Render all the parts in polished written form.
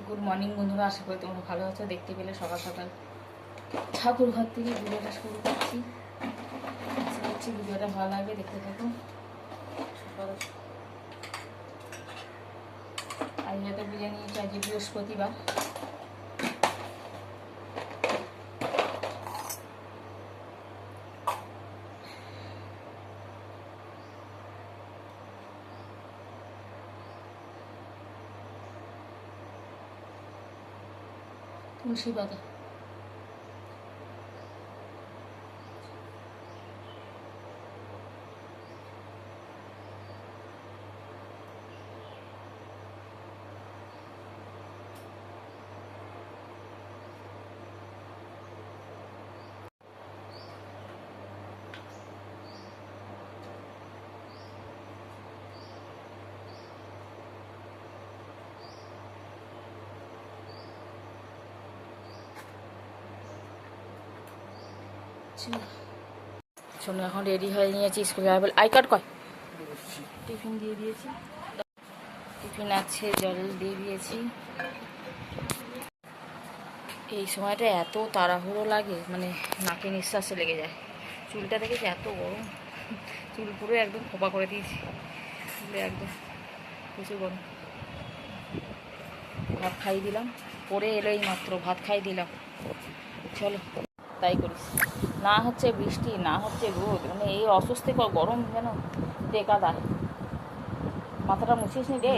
Good morning বন্ধুরা, আশা করি তোমরা ভালো আছো। দেখতে পেলে সকাল সকাল ঠাকুর ঘর থেকে ভিডিওটা শুরু করছি। আশা করছি ভিডিওটা ভালো লাগবে, দেখতে থাকুন। সকাল আজ হয়তো বুঝে নিয়েছি আজ বৃহস্পতিবার। তুলসী পাতা শোনো, এখন রেডি হয়ে নিয়েছি স্কুলে যাবে। আই কার্ড কয় টিফিন দিয়ে দিয়েছি, টিফিন আছে, জল দিয়ে দিয়েছি। এই সময়টা এত তাড়াহুড়ো লাগে, মানে নাকে নিঃশ্বাসে লেগে যায়। চুলটা দেখেছি এত গরম, চুল পুরো একদম খোপা করে দিয়েছি, চুলে একদম প্রচুর গরম। ভাত খাই দিলাম, পরে এলো এই মাত্র ভাত খাই দিলাম। চলো তাই করিস, না হচ্ছে বৃষ্টি না হচ্ছে রোদ, মানে এই অস্বস্তিকর গরম যেন টেকা দেয়। মাথাটা মুছিস নি রে,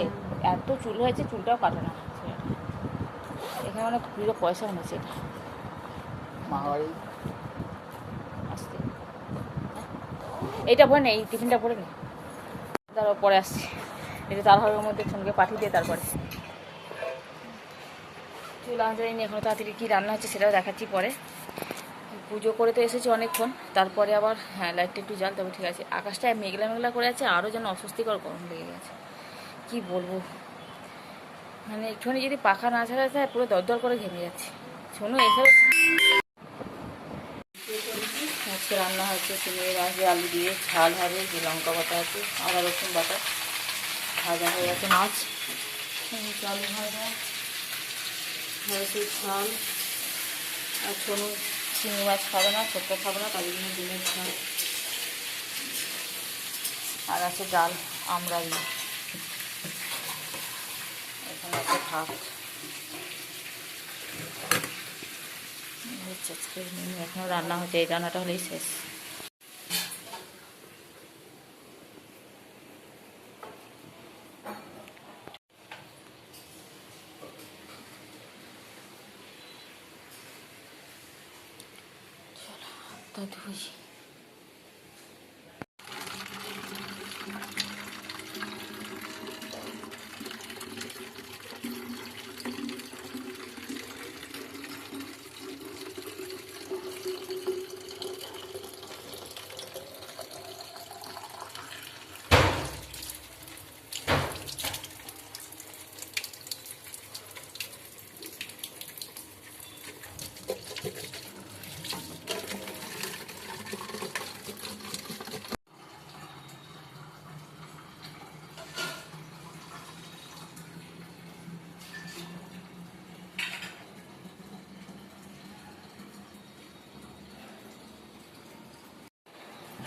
এত চুল হয়েছে, চুলটাও কাটে না এখানে, অনেক পুরো পয়সা হয়েছে। আসতে এইটা ভরে নে, এই টিফিনটা ভরে নে, তারপর পরে আসছি। এটা তাড়াহুড়োর মধ্যে সঙ্গে পাঠিয়ে দিয়ে তারপরে চুল আনজানি। এখনো তাড়াতাড়ি কী রান্না হচ্ছে সেটাও দেখাচ্ছি পরে। পুজো করে তো এসেছি অনেকক্ষণ, তারপরে আবার হ্যাঁ লাইটটা একটু জ্বাল, তবে ঠিক আছে। আকাশটা মেঘলা মেঘলা করে আছে, আরও যেন অস্বস্তিকর গরম লেগে গেছে। কি বলবো, মানে একটুখানি যদি পাখা না ছাড়া যায় পুরো দরদর করে ঘেমে যাচ্ছে। শোনো, এসব আজকে রান্না হচ্ছে চিংড়ি মাছ দিয়ে আলু দিয়ে ঝাল হবে, যে লঙ্কা বাটা আছে, আদা রসুন বাটা, ভাজা হয়ে গেছে মাছ, চালু ভাজা, ঢেঁড়সের ঝাল। আর ছোনো চিংড়ি মাছ খাবে না, ছোট্ট খাবে না, তাই জন্য ডিমের ঝাল। আর আছে ডাল আমরা দিয়ে, এখানে আছে ভাত। আজকের মেনু এখনও রান্না হচ্ছে, এই রান্নাটা হলেই শেষ। চলো হাতটা ধুই।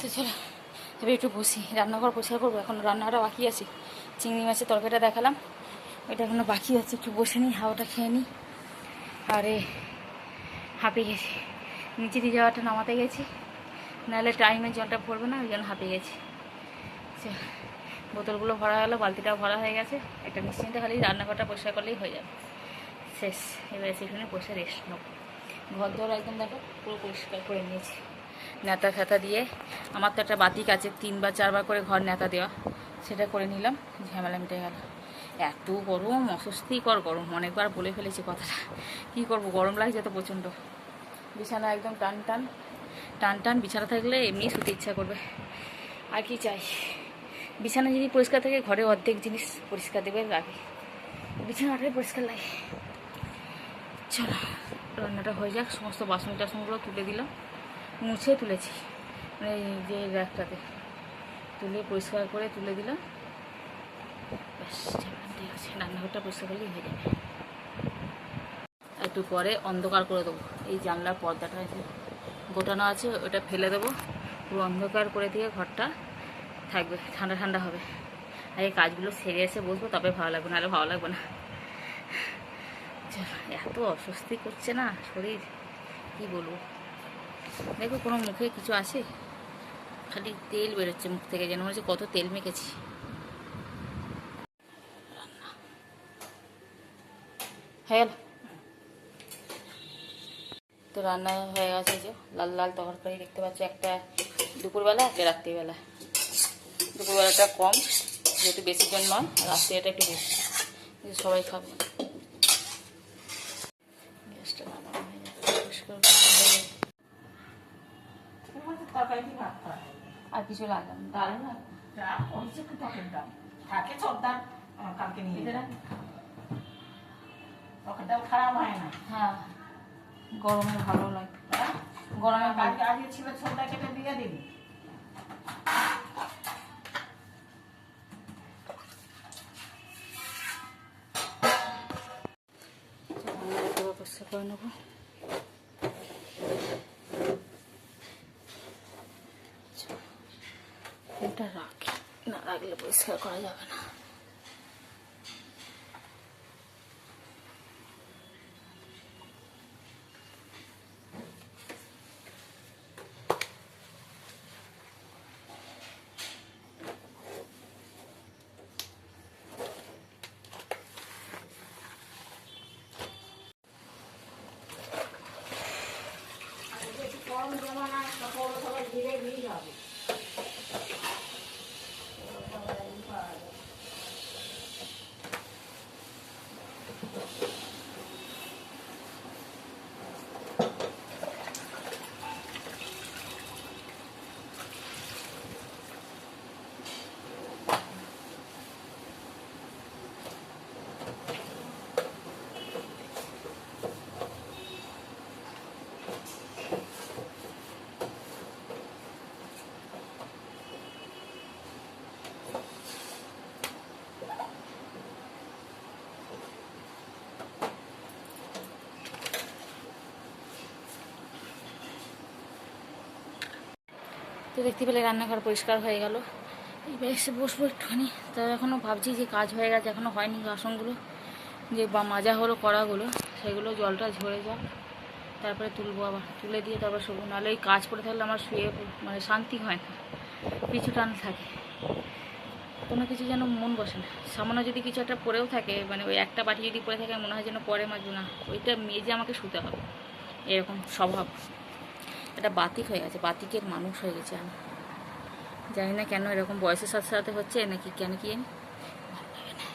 তো চলো তবে একটু বসি, রান্নাঘর পরিষ্কার করবো। এখন রান্নাটা বাকি আছে, চিংড়ি মাছের তরকারিটা দেখালাম, এটা এখনও বাকি আছে। একটু বসে নিই, হাওয়াটা খেয়ে নিই। আরে হাঁপিয়ে গেছি, নিচে দিয়ে যাওয়াটা নামাতে গেছি, নাহলে টাইমে জলটা পড়বে না, ওই জন্য হাঁপিয়ে গেছি। বোতলগুলো ভরা হলো, বালতিটাও ভরা হয়ে গেছে। একটা নিশ্চিন্তে খালি রান্নাঘরটা পরিষ্কার করলেই হয়ে যাবে, শেষ। এবারে সেখানে বসে রেস্ট নেব। ঘর ধর একদম দেখো পুরো পরিষ্কার করে নিয়েছি, নেতা ফেতা দিয়ে। আমার তো একটা বাতিক আছে, 3 বা 4 বার করে ঘর নেতা দেওয়া, সেটা করে নিলাম, ঝামেলা মিটে গেল। এত গরম, অস্বস্তিকর গরম, অনেকবার বলে ফেলেছি কথাটা। কী করবো, গরম লাগছে তো প্রচণ্ড। বিছানা একদম টান টান টান টান, বিছানা থাকলে এমনি শুতে ইচ্ছা করবে। আর কি চাই, বিছানা যদি পরিষ্কার থাকে, ঘরে অর্ধেক জিনিস পরিষ্কার দেবে লাগে, বিছানাটাই পরিষ্কার লাগে। চলো রান্নাটা হয়ে যাক। সমস্ত বাসন টাসনগুলো তুলে দিলাম, মুছে তুলেছি, মানে এই যে র্যাকটাতে তুলে পরিষ্কার করে তুলে দিলাম। ব্যাস ঠিক আছে, রান্নাঘরটা পরিষ্কার করলেই হয়ে যাবে। একটু পরে অন্ধকার করে দেবো। এই জানলার পর্দাটা যে গোটানো আছে ওটা ফেলে দেবো, পুরো অন্ধকার করে দিয়ে ঘরটা থাকবে, ঠান্ডা ঠান্ডা হবে। আর এই কাজগুলো সেরে এসে বসবো, তবে ভালো লাগবে, নাহলে ভালো লাগবে না। এত অস্বস্তি করছে না শরীর, কি বলবো। দেখো কোনো মুখে কিছু আসে, খালি তেল বেরোচ্ছে মুখ থেকে, যেন মনে হচ্ছে কত তেল মেখেছি। হয়ে গেল তো, রান্না হয়ে গেছে। যে লাল লাল তরকারি দেখতে পাচ্ছি, একটা দুপুরবেলা একটা রাত্রিবেলা। দুপুরবেলাটা কম, যেহেতু বেশি জন নয়, রাত্রিটা একটু বেশি, সবাই খাবো। গ্যাসটা নামানো হয়ে যাচ্ছে, পরিষ্কার আর কিছু লাগে না, ডাল না থাকে সব ডাল কালকে নিয়ে তরকারিটাও খারাপ হয় না। হ্যাঁ, গরমে ভালো লাগে, গরমে আগে ছিল ছোটটা কেটে দিয়ে দিবি। পরিষ্কার করে নেবো। এটা রাখি, না রাখলে পরিষ্কার করা যাবে না। গরম জমানা কাপড় সবাই ধীরে ধীরে হবে। তো দেখতে পেলে রান্নাঘর পরিষ্কার হয়ে গেল। এবার এসে বসবো একটুখানি। তা এখনও ভাবছি যে কাজ হয়ে গেছে, এখনও হয়নি। বাসনগুলো যে বা মাজা হলো কড়াগুলো, সেগুলো জলটা ঝরে যাক, তারপরে তুলবো। আবার তুলে দিয়ে তারপর শোবো, নাহলে এই কাজ করে থাকলে আমার শুয়ে মানে শান্তি হয় না, পিছু টান থাকে, কোনো কিছু যেন মন বসে না। সামান্য যদি কিছু একটা পড়েও থাকে, মানে ওই একটা বাটি যদি পড়ে থাকে, মনে হয় যেন পরে মাজবো না, ওইটা মেজে আমাকে শুতে হবে, এরকম স্বভাব। এটা বাতিক হয়ে গেছে, বাতিকের মানুষ হয়ে গেছে আমি। জানি না কেন এরকম, বয়সের সাথে সাথে হচ্ছে নাকি কেন কি জানি, ভালো লাগে না।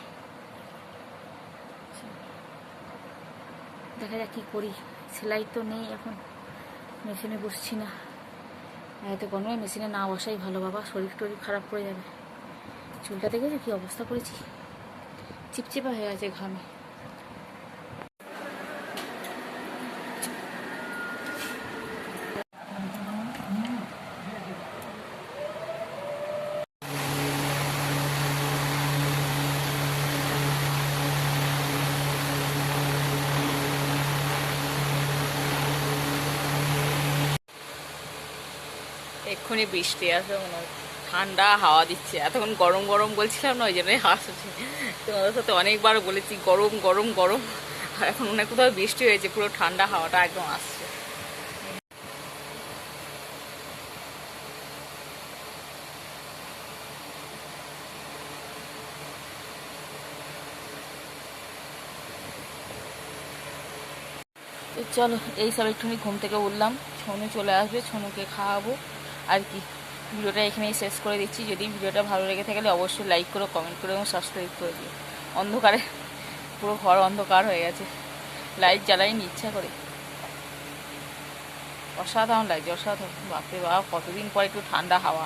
দেখা যাক কী করি। সেলাই তো নেই এখন, মেশিনে বসছি না। এত গরমে মেশিনে না বসাই ভালো বাবা, শরীর টরীর খারাপ করে যাবে। চুলটা দেখেছো কী অবস্থা করেছি, চিপচিপা হয়ে গেছে ঘামে। এক্ষুনি বৃষ্টি আসবে মনে হয়, ঠান্ডা হাওয়া দিচ্ছে। এতক্ষণ গরম গরম বলছিলাম না, ওই জন্যই হাওয়া আসছে। তোমাদের সাথে অনেকবার বলেছি গরম গরম গরম, আর এখন মনে হয় কোথাও বৃষ্টি হয়েছে, পুরো ঠান্ডা হাওয়াটা একদম আসছে। তো চলো, এই সব একটুখানি ঘুম থেকে উঠলাম, ছনু চলে আসবে, ছনুকে খাওয়াবো আর কি। ভিডিওটা এখানেই শেষ করে দিচ্ছি। যদি ভিডিওটা ভালো লেগে থাকলে অবশ্যই লাইক করো, কমেন্ট করো এবং সাবস্ক্রাইব করে দিও। অন্ধকারে পুরো ঘর অন্ধকার হয়ে গেছে, লাইট জ্বালাইনি ইচ্ছা করে। অসাধারণ লাগছে, অসাধারণ। বাপরে বাপ, কতদিন পর একটু ঠান্ডা হাওয়া।